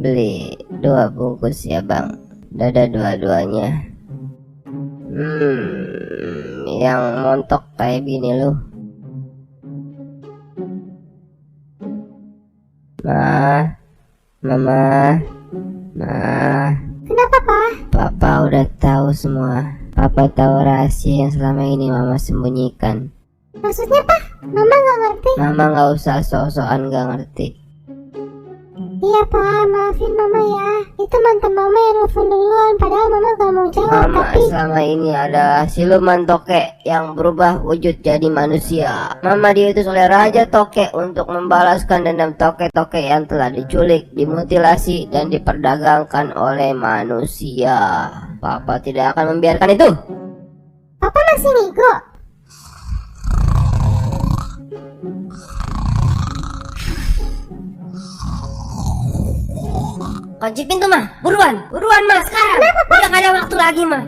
Beli 2 bungkus ya bang, dada dua-duanya. Yang montok kayak gini loh. Mama. Kenapa, Pak? Papa udah tahu semua. Papa tahu rahasia yang selama ini Mama sembunyikan. Maksudnya, Pak? Mama nggak ngerti. Mama nggak usah sok-sokan nggak ngerti. Iya, Pak. Maafin Mama ya. Itu mantan Mama yang nelfon duluan. Padahal Mama gak mau jawab, Mama tapi... selama ini adalah siluman tokek yang berubah wujud jadi manusia. Mama diutus oleh Raja Tokek untuk membalaskan dendam tokek-tokek yang telah diculik, dimutilasi, dan diperdagangkan oleh manusia. Papa tidak akan membiarkan itu. Papa masih ngigo. Kunci pintu mah, buruan mah sekarang. Udah gak ada waktu lagi mah.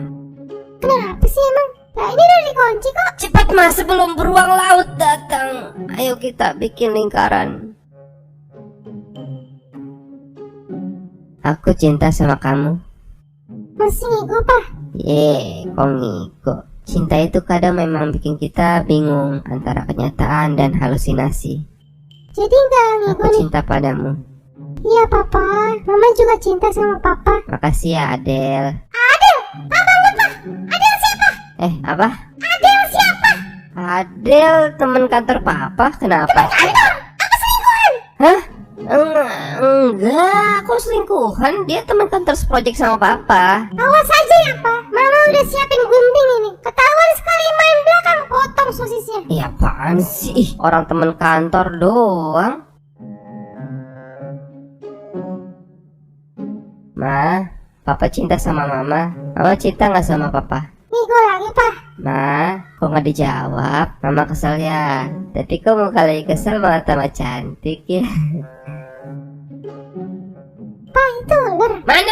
Kenapa sih emang? Nah, ini udah dikunci kok. Cepat mah sebelum beruang laut datang. Ayo kita bikin lingkaran. Aku cinta sama kamu. Masih ngigo, Pak? Kok ngigo? Cinta itu kadang memang bikin kita bingung antara kenyataan dan halusinasi. Jadi nggak ngigo Aku nih? cinta padamu. Iya, Papa. Mama juga cinta sama Papa. Makasih ya Adel. Adel! Papa lupa. Adel siapa? Apa? Adel siapa? Adel teman kantor Papa. Kenapa? Kantor! Apa selingkuhan? Hah? Enggak, aku selingkuhan. Dia teman kantor seprojek sama Papa. Awas aja ya, Pak. Mama udah siapin gunting ini. Ketahuan sekali main belakang, potong sosisnya. Iya apaan sih? Orang teman kantor doang. Ma, Papa cinta sama Mama. Mama cinta nggak sama Papa? Ngigo lagi, Pak. Ma, kok nggak dijawab? Mama kesel ya. Tapi kok muka lagi kesel malah tambah cantik ya. Pak, itu ular. Mana